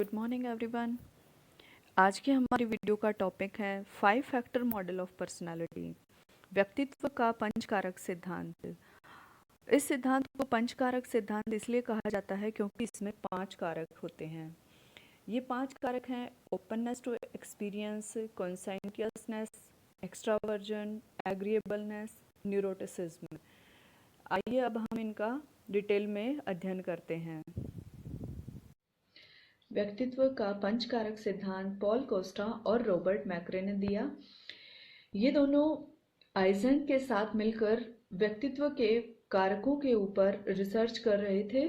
Good morning everyone. आज की हमारी वीडियो का टॉपिक है 5 फैक्टर मॉडल ऑफ पर्सनालिटी, व्यक्तित्व का पंचकारक सिद्धांत। इस सिद्धांत को पंचकारक सिद्धांत इसलिए कहा जाता है क्योंकि इसमें 5 कारक होते हैं। ये 5 कारक हैं: openness to experience, conscientiousness, extraversion, agreeableness, neuroticism. आइए अब हम इनका डिटेल में अध्ययन करते हैं। व्यक्तित्व का पंचकारक सिद्धांत पॉल कोस्टा और रॉबर्ट मैक्रे ने दिया। ये दोनों आइजेंक के साथ मिलकर व्यक्तित्व के कारकों के ऊपर रिसर्च कर रहे थे,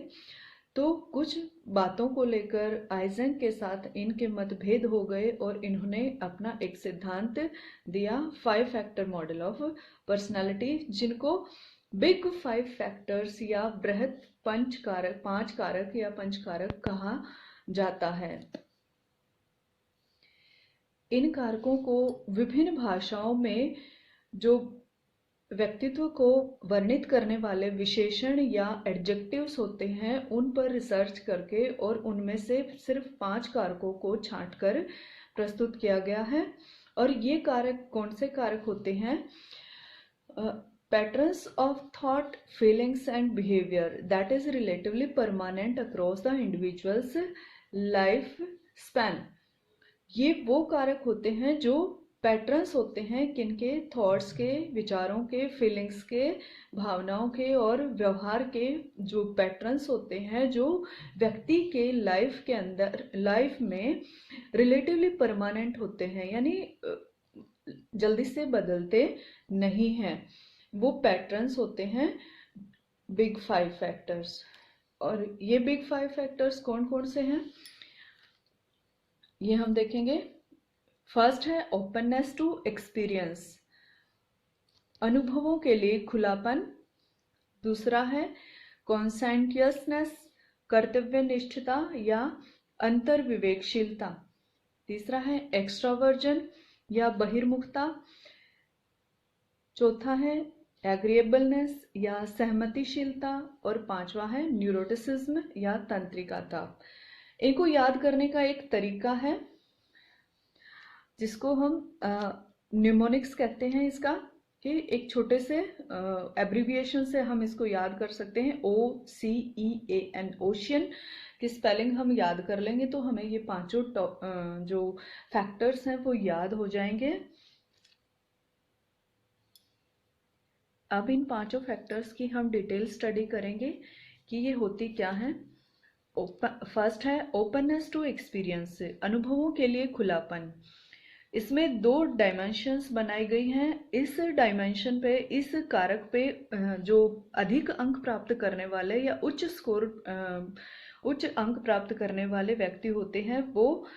तो कुछ बातों को लेकर आइजेंक के साथ इनके मतभेद हो गए और इन्होंने अपना एक सिद्धांत दिया 5 फैक्टर मॉडल ऑफ पर्सनालिटी, जिनको बिग 5 फैक्टर्स या बृहत पंचकारक 5 कारक या पंचकारक कहा जाता है। इन कारकों को विभिन्न भाषाओं में जो व्यक्तित्व को वर्णित करने वाले विशेषण या एडजेक्टिव्स होते हैं उन पर रिसर्च करके और उनमें से सिर्फ 5 कारकों को छांटकर प्रस्तुत किया गया है। और ये कारक कौन से कारक होते हैं? Patterns of thought, feelings and behavior that is relatively permanent across the individual's life span। ये वो कारक होते हैं जो पैटर्न्स होते हैं किनके, थॉट्स के, विचारों के, फीलिंग्स के, भावनाओं के और व्यवहार के जो पैटर्न्स होते हैं जो व्यक्ति के लाइफ के अंदर लाइफ में रिलेटिवली परमानेंट होते हैं, यानी जल्दी से बदलते नहीं हैं। वो पैटर्न्स होते हैं बिग 5 फैक्टर्स। और ये बिग 5 फैक्टर्स कौन कौन से हैं ये हम देखेंगे। फर्स्ट है ओपननेस टू एक्सपीरियंस, अनुभवों के लिए खुलापन। दूसरा है कॉन्सेंटियसनेस, कर्तव्यनिष्ठता या अंतर्विवेकशीलता। तीसरा है एक्स्ट्रावर्जन या बहिर्मुखता। चौथा है एग्रीएबलनेस या सहमतिशीलता। और 5वां है न्यूरोटिसिज्म या तंत्रिकाता। इनको याद करने का एक तरीका है जिसको हम न्यूमोनिक्स कहते हैं इसका, कि एक छोटे से एब्रीविएशन से हम इसको याद कर सकते हैं। OCEAN, ओशियन की स्पेलिंग हम याद कर लेंगे तो हमें ये 5 जो फैक्टर्स हैं वो याद हो जाएंगे। अब इन 5 फैक्टर्स की हम डिटेल स्टडी करेंगे कि ये होती क्या है। फर्स्ट है ओपननेस टू एक्सपीरियंस, अनुभवों के लिए खुलापन। इसमें 2 डायमेंशंस बनाई गई हैं। इस डायमेंशन पे, इस कारक पे जो अधिक अंक प्राप्त करने वाले या उच्च अंक प्राप्त करने वाले व्यक्ति होते हैं वो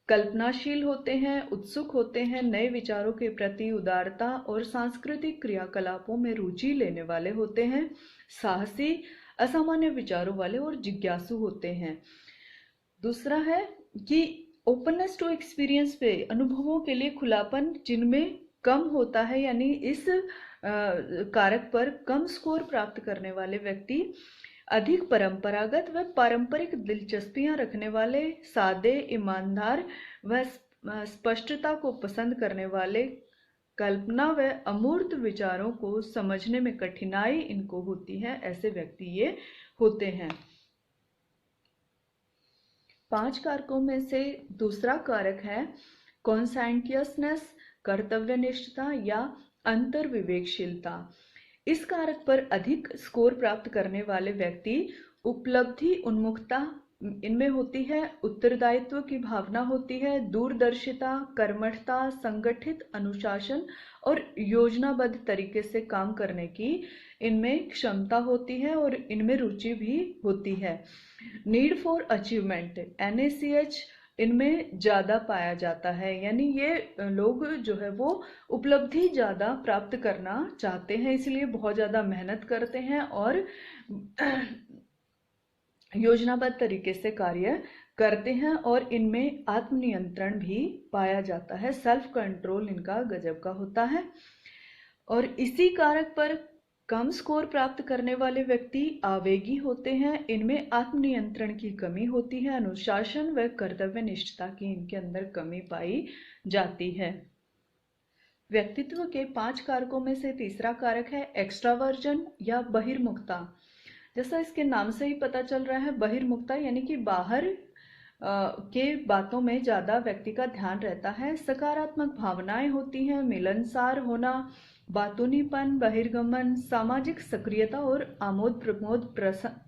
कल्पनाशील होते हैं, उत्सुक होते हैं, नए विचारों के प्रति उदारता और सांस्कृतिक क्रियाकलापों में रुचि लेने वाले होते हैं, साहसी, असामान्य विचारों वाले और जिज्ञासु होते हैं। दूसरा है कि ओपननेस टू एक्सपीरियंस पे, अनुभवों के लिए खुलापन जिनमें कम होता है, यानी इस कारक पर कम स्कोर प्राप्त करने वाले व्यक्ति अधिक परंपरागत व पारंपरिक दिलचस्पियां रखने वाले, सादे, ईमानदार व स्पष्टता को पसंद करने वाले, कल्पना व अमूर्त विचारों को समझने में कठिनाई इनको होती है, ऐसे व्यक्ति ये होते हैं। 5 कारकों में से दूसरा कारक है कॉन्सेंटियसनेस, कर्तव्यनिष्ठता या अंतर्विवेकशीलता। इस कारक पर अधिक स्कोर प्राप्त करने वाले व्यक्ति उपलब्धि उन्मुखता इनमें होती है, उत्तरदायित्व की भावना होती है, दूरदर्शिता, कर्मठता, संगठित अनुशासन और योजनाबद्ध तरीके से काम करने की इनमें क्षमता होती है और इनमें रुचि भी होती है। नीड फॉर अचीवमेंट, NACH इनमें ज्यादा पाया जाता है, यानी ये लोग जो है वो उपलब्धि ज्यादा प्राप्त करना चाहते हैं, इसलिए बहुत ज्यादा मेहनत करते हैं और योजनाबद्ध तरीके से कार्य करते हैं और इनमें आत्मनियंत्रण भी पाया जाता है, सेल्फ कंट्रोल इनका गजब का होता है। और इसी कारक पर कम स्कोर प्राप्त करने वाले व्यक्ति आवेगी होते हैं। इनमें आत्मनियंत्रण की कमी होती है। अनुशासन व कर्तव्यनिष्ठता की इनके अंदर कमी पाई जाती है। व्यक्तित्व के 5 कारकों में से तीसरा कारक है एक्स्ट्रावर्जन या बहिर्मुखता। जैसा इसके नाम से ही पता चल रहा है, बहिर्मुखता यानी कि बाहर के बातों में ज्यादा व्यक्ति का ध्यान रहता है। सकारात्मक भावनाएं होती हैं, मिलनसार होना, बातूनीपन, बहिर्गमन, सामाजिक सक्रियता और आमोद प्रमोद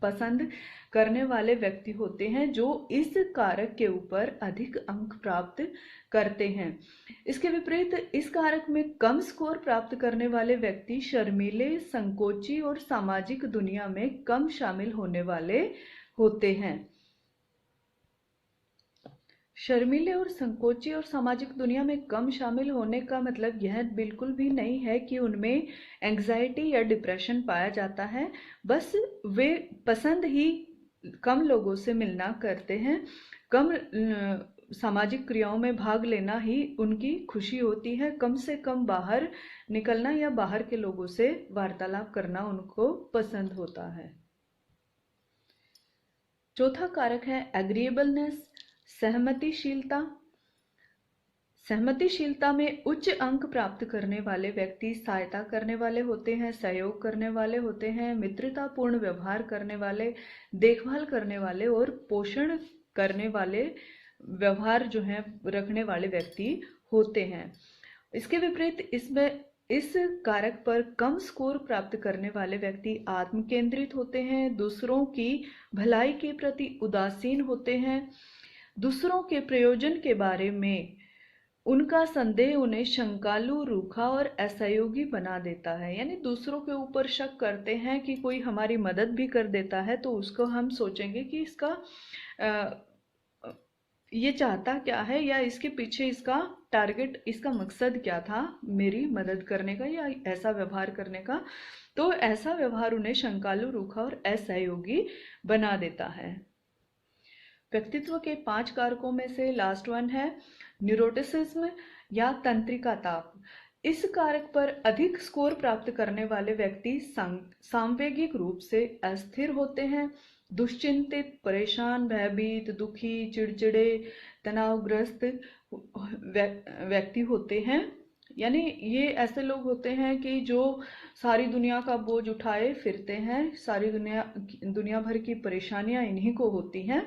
पसंद करने वाले व्यक्ति होते हैं जो इस कारक के ऊपर अधिक अंक प्राप्त करते हैं। इसके विपरीत इस कारक में कम स्कोर प्राप्त करने वाले व्यक्ति शर्मीले, संकोची और सामाजिक दुनिया में कम शामिल होने वाले होते हैं। शर्मीले और संकोची और सामाजिक दुनिया में कम शामिल होने का मतलब यह बिल्कुल भी नहीं है कि उनमें एंग्जाइटी या डिप्रेशन पाया जाता है। बस वे पसंद ही कम लोगों से मिलना करते हैं। कम सामाजिक क्रियाओं में भाग लेना ही उनकी खुशी होती है। कम से कम बाहर निकलना या बाहर के लोगों से वार्तालाप करना उनको पसंद होता है। चौथा कारक है एग्रीएबलनेस, सहमतिशीलता। सहमतिशीलता में उच्च अंक प्राप्त करने वाले व्यक्ति सहायता करने वाले होते हैं, सहयोग करने वाले होते हैं, मित्रतापूर्ण व्यवहार करने वाले, देखभाल करने वाले और पोषण करने वाले व्यवहार जो है रखने वाले व्यक्ति होते हैं। इसके विपरीत इस कारक पर कम स्कोर प्राप्त करने वाले व्यक्ति आत्म केंद्रित होते हैं, दूसरों की भलाई के प्रति उदासीन होते हैं, दूसरों के प्रयोजन के बारे में उनका संदेह उन्हें शंकालु, रूखा और असहयोगी बना देता है। यानी दूसरों के ऊपर शक करते हैं कि कोई हमारी मदद भी कर देता है तो उसको हम सोचेंगे कि इसका ये चाहता क्या है या इसके पीछे इसका टारगेट, इसका मकसद क्या था मेरी मदद करने का या ऐसा व्यवहार करने का। तो ऐसा व्यवहार उन्हें शंकालु, रूखा और असहयोगी बना देता है। व्यक्तित्व के 5 कारकों में से लास्ट वन है न्यूरोटिसिज्म या तंत्रिका ताप। इस कारक पर अधिक स्कोर प्राप्त करने वाले व्यक्ति सांवेगिक रूप से अस्थिर होते हैं, दुश्चिंतित, परेशान, भयभीत, दुखी, चिड़चिड़े, तनावग्रस्त व्यक्ति होते हैं। यानी ये ऐसे लोग होते हैं कि जो सारी दुनिया का बोझ उठाए फिरते हैं, सारी दुनिया भर की परेशानियां इन्हीं को होती हैं।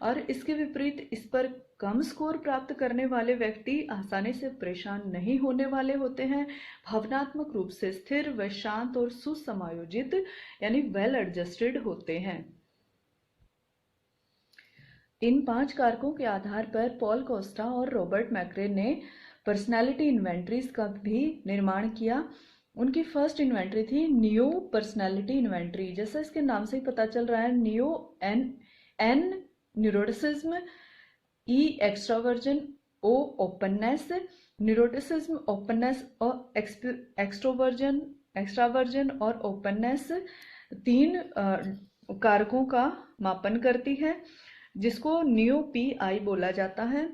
और इसके विपरीत इस पर कम स्कोर प्राप्त करने वाले व्यक्ति आसानी से परेशान नहीं होने वाले होते हैं, भावनात्मक रूप से स्थिर व शांत और सुसमायोजित यानी वेल एडजस्टेड होते हैं। इन 5 कारकों के आधार पर पॉल कोस्टा और रॉबर्ट मैक्रे ने पर्सनालिटी इन्वेंटरीज का भी निर्माण किया। उनकी फर्स्ट इन्वेंटरी थी नियो पर्सनालिटी इन्वेंटरी। जैसा इसके नाम से ही पता चल रहा है, नियो एन न्यूरोटिसिज्म, ई एक्स्ट्रावर्जन, ओ ओपननेस। न्यूरोटिसिज्म, ओपननेस और एक्स्ट्रावर्जन और ओपननेस 3 कारकों का मापन करती है जिसको नियो PI बोला जाता है।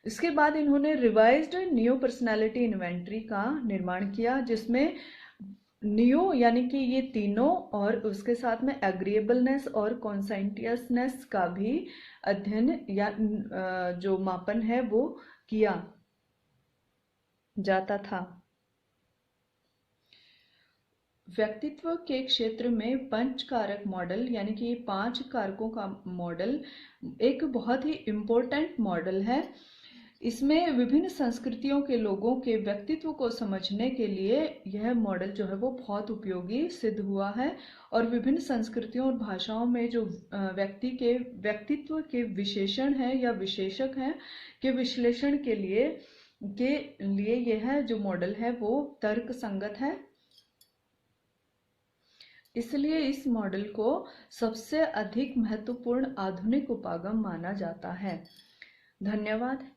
इसके बाद इन्होंने रिवाइज्ड नियो पर्सनालिटी इन्वेंटरी का निर्माण किया जिसमें नियो यानी कि ये तीनों और उसके साथ में एग्रीएबलनेस और कॉन्सेंटियसनेस का भी अध्ययन या जो मापन है वो किया जाता था। व्यक्तित्व के क्षेत्र में पंचकारक मॉडल यानी कि 5 कारकों का मॉडल एक बहुत ही इम्पोर्टेंट मॉडल है। इसमें विभिन्न संस्कृतियों के लोगों के व्यक्तित्व को समझने के लिए यह मॉडल जो है वो बहुत उपयोगी सिद्ध हुआ है। और विभिन्न संस्कृतियों और भाषाओं में जो व्यक्ति के व्यक्तित्व के विशेषण हैं या विशेषक हैं के विश्लेषण के लिए यह जो मॉडल है वो तर्क संगत है। इसलिए इस मॉडल को सबसे अधिक महत्वपूर्ण आधुनिक उपागम माना जाता है। धन्यवाद।